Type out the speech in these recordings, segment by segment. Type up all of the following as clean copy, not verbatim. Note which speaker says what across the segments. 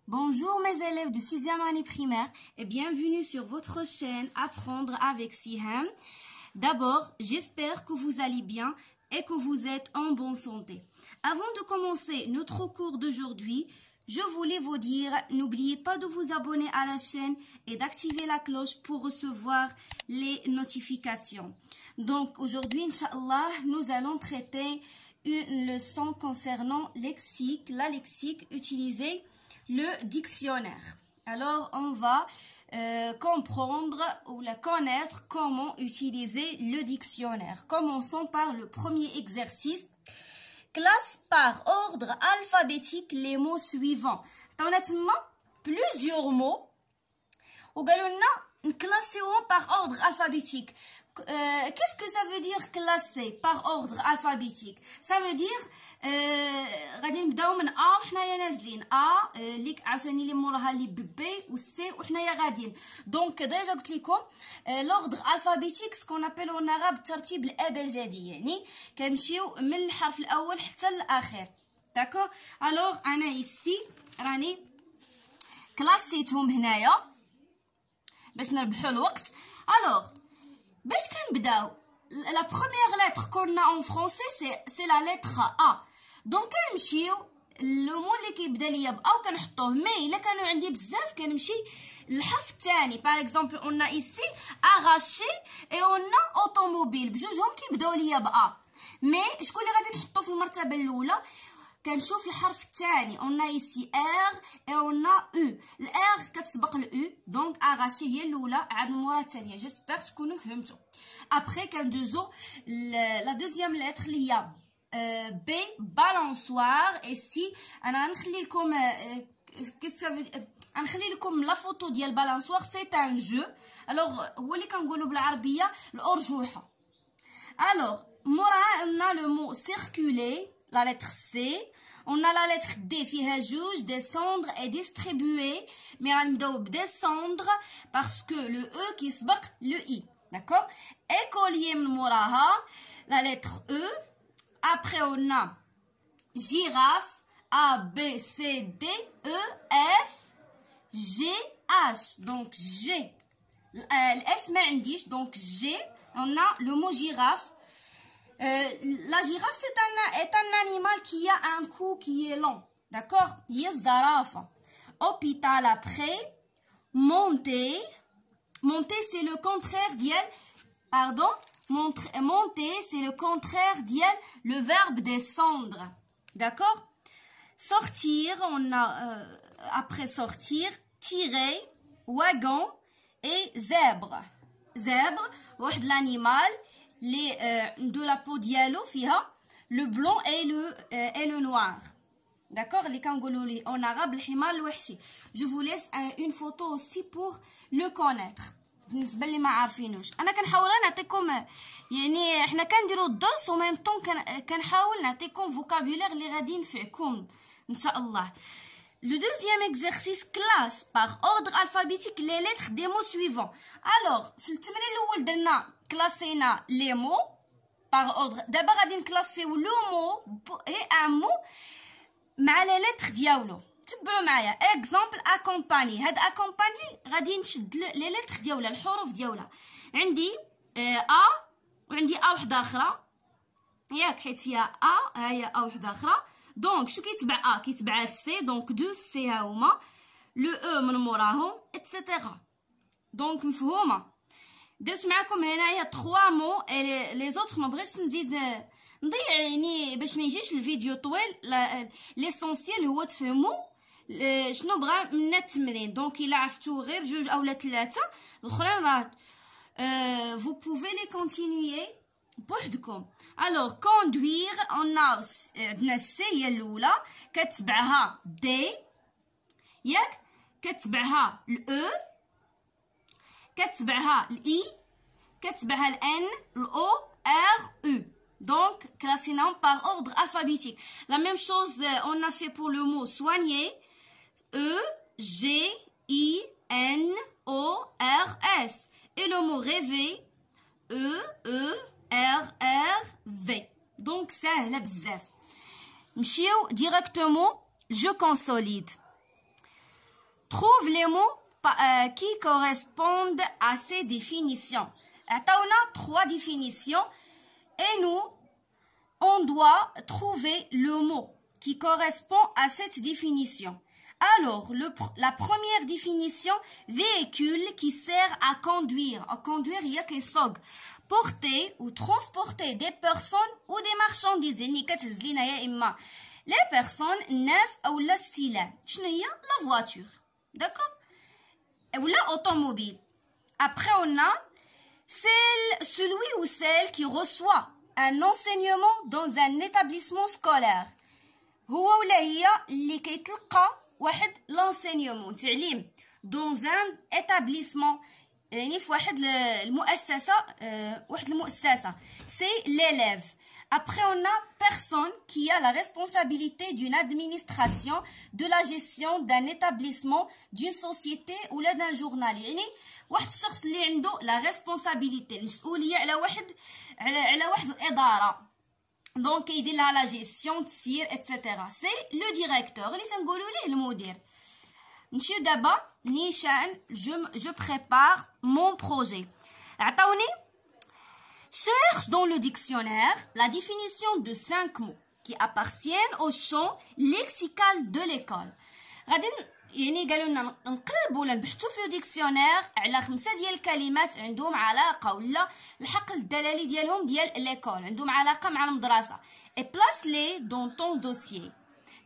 Speaker 1: Bonjour mes élèves de 6e année primaire et bienvenue sur votre chaîne Apprendre avec Siham. D'abord, j'espère que vous allez bien et que vous êtes en bonne santé. Avant de commencer notre cours d'aujourd'hui, je voulais vous dire, n'oubliez pas de vous abonner à la chaîne et d'activer la cloche pour recevoir les notifications. Donc aujourd'hui, Inch'Allah, nous allons traiter une leçon concernant lexique, la lexique utilisée, le dictionnaire. Alors, on va comprendre ou la connaître comment utiliser le dictionnaire. Commençons par le premier exercice. Classe par ordre alphabétique les mots suivants. On a plusieurs mots. On a classé par ordre alphabétique. Qu'est-ce que ça veut dire classer par ordre alphabétique? Ça veut dire غادي نبداو من A وحنايا نازلين A اللي عاوتاني اللي موراها اللي B و C وحنايا غاديين. دونك ديجا قلت لكم l'ordre alphabétique ce qu'on appelle en arabe بالترتيب الابجدي، يعني كنمشيو من الحرف الاول حتى الاخر. داكور. الوغ انا ici راني كلاسيتهم هنايا باش نربحوا الوقت. الوغ باش كنبداو la première lettre qu'on a en français c'est la lettre A. donc كنمشيو لو مو اللي كيبدا ليا ب A وكنحطوه، مي الا كانوا عندي بزاف كنمشي للحرف الثاني. باغ اكزومبل on a ici arraché et on a automobile، بجوجهم كيبداو ليا ب A، مي شكون اللي غادي نحطو في المرتبه الاولى؟ كنشوف الحرف الثاني. on a ici R et on a U. الR كتسبق الU، دونك arraché هي الاولى عاد مورا الثانيه. جيسبر تكونوا فهمتوا. après كندوزو la deuxième lettre اللي هي B balançoire. ici انا غنخلي لكم غنخلي لكم لا فوتو ديال balançoire. سي ان جو. الوغ هو اللي كنقولوا بالعربيه الارجوحه. الوغ مورا on a le mot circuler، la lettre C. on a la lettre D فيها جوج، descendre et distribuer، mais غنبداو بدescendre parce que le E كيسبق le I. d'accord. écolier من موراها la lettre E. après on a girafe A B C D E F G H. donc G الF ما عنديش، donc G on a le mot girafe. La girafe est un animal qui a un cou qui est long. d'accord. هي الزرافة. hôpital après. monter. monter c'est le contraire ديال pardon monter c'est le contraire ديال le verbe descendre. d'accord. sortir on a après sortir tirer wagon et zèbre. zèbre واحد l'animal de la peau dialo فيها le blanc et le noir. d'accord. اللي كنقولوا ليه en arabe الحمار الوحشي. je vous laisse une photo aussi pour le connaître. بالنسبه اللي ما عارفينوش انا كنحاول نعطيكم، يعني حنا كنديروا الدرس و ميم طون كنحاول نعطيكم فوكابولير اللي غادي ينفعكم ان شاء الله. Le deuxième exercice classe par ordre alphabétique les lettres des mots suivants. alors في التمرين الاول درنا كلاسينا لي مو par ordre. دابا غادي نكلاسيو لو مو اي ان مو مع لي لتر ديالو. تبعوا معايا. اكزامبل اكومباني. هاد اكومباني غادي نشد لي لتر ديالها الحروف ديالها. عندي ا وعندي ا وحده اخرى ياك، حيت فيها ا ها هي ا وحده اخرى. دونك شو كيتبع ا؟ كيتبع سي، دونك دو سي ها هما، لو او من موراهم اتسيتيرا. دونك مفهومه. درت معكم هنايا 3 مو لي زوطخ ما بغيتش نزيد نضيع، يعني باش ما يجيش الفيديو طويل. ليسونسيال هو تفهموا شنو بغا منا التمرين. دونك الا عرفتو غير جوج اولا 3 الاخرين راه vous pouvez les continuer بوحدكم. الوغ كوندوير اون عندنا سي هي الاولى، كتبعها دي ياك، كتبعها الاو، كتبعها الاي، كتبعها الان، الاو، ار، او. donc classons par ordre alphabétique. la même chose on a fait pour le mot soigner. E G I N O R S. et le mot rêver. E E R R V. donc سهله بزاف. نمشيو directement je consolide. trouve les mots qui correspondent à ces définitions. عطاونا 3 définitions et nous on doit trouver le mot qui correspond à cette définition. Alors, la première définition, véhicule qui sert à conduire. À conduire, il y a qui sog. Porter ou transporter des personnes ou des marchandises. Les personnes, nas ou la style. La voiture. D'accord? Ou l'automobile. Après, on a celui ou celle qui reçoit un enseignement dans un établissement scolaire. هو ولا هي اللي كيتلقى واحد l'enseignement تعليم dans un établissement يعني في واحد المؤسسة واحد المؤسسة c'est l'élève. Après on a personne qui a la responsabilité d'une administration, de la gestion d'un établissement, d'une société ou là d'un journal. يعني واحد الشخص اللي عنده la responsabilité المسؤولية على واحد الإدارة. Donc il a la gestion de tir, etc. C'est le directeur. اللي تنقولوا ليه المدير. نمشيو دابا نيشان je prépare mon projet. عطاوني cherche dans le dictionnaire la définition de 5 mots qui appartiennent au champ lexical de l'école. غادي يعني قالوا لنا نقلبوا ولا نبحثوا في الديكسيونير على 5 ديال الكلمات عندهم علاقه ولا الحقل الدلالي ديالهم ديال ليكول عندهم علاقه مع المدرسه. Et place-les dans ton dossier.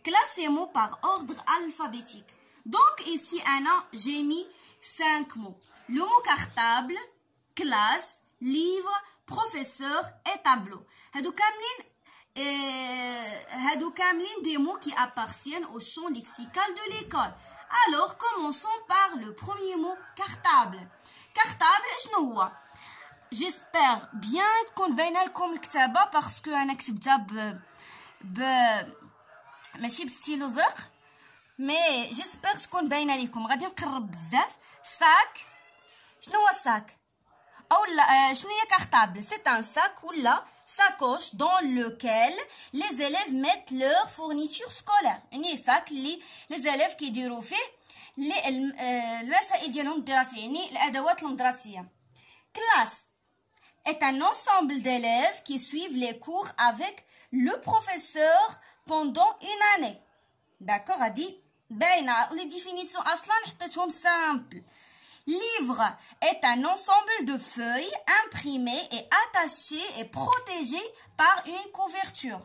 Speaker 1: Classe ces mots par ordre alphabétique. Donc ici Anna, j'ai mis 5 mots. Le mot cartable, classe, livre, professeur et tableau. هادو كاملين des mots qui appartiennent au champ lexical de l'école. Alors commençons par le premier mot cartable. Cartable شنو هو؟ J'espère bien تكون باينه لكم الكتابه باسكو انا كتبتها ماشي بستيلو زرق مي جيسبر تكون باينه لكم. غادي نقرب بزاف. ساك شنو هو الساك او لا شنو هي كارطابل؟ سي ان ساك ولا sacoche dans lequel les élèves mettent leur fourniture scolaire. يعني ساك اللي les élèves كيديروا فيه الوسائل ديالهم الدراسيه يعني الادوات المدرسيه. Classe est un ensemble d'élèves qui suivent les cours avec le professeur pendant une année. D'accord, هادي باينه لي ديفينيسيون اصلا حطيتهم سامبل. Livre est un ensemble de feuilles imprimées et attachées et protégées par une couverture.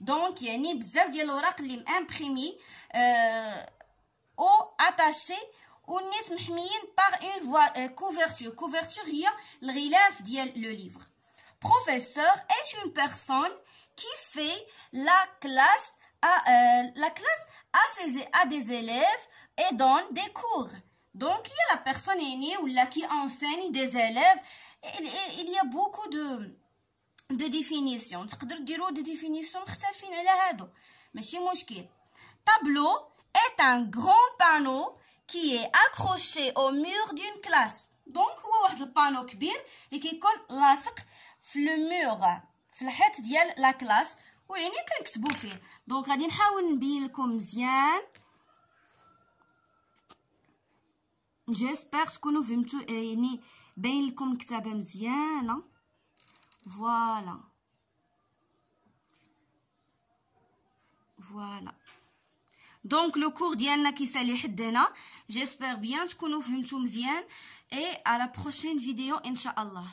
Speaker 1: Donc يعني بزاف ديال الوراق اللي امبريمي او اتاشي ونيت محميين par une couverture. Couverture هي الغلاف ديال le livre. Professeur est une personne qui fait la classe à des élèves et donne des cours. Donc il y a la personne aînée ou là qui enseigne des élèves. Il y a beaucoup de définitions. تقدروا ديروا des définitions مختلفين على هادو ماشي مشكل. Tableau est un grand panneau qui est accroché au mur d'une classe. Donc هو واحد البانو كبير اللي كيكون لاصق في المور في الحيط ديال لا كلاس ويعني كنكتبوا فيه. دونك غادي نحاول نبين لكم مزيان. جيسبر تكونوا فهمتوا يعني باين لكم الكتابه مزيانه. فوالا دونك لو كور ديالنا كيسالي حد هنا. جيسبر بيان تكونوا فهمتوا مزيان. اي على بروشين فيديو ان شاء الله.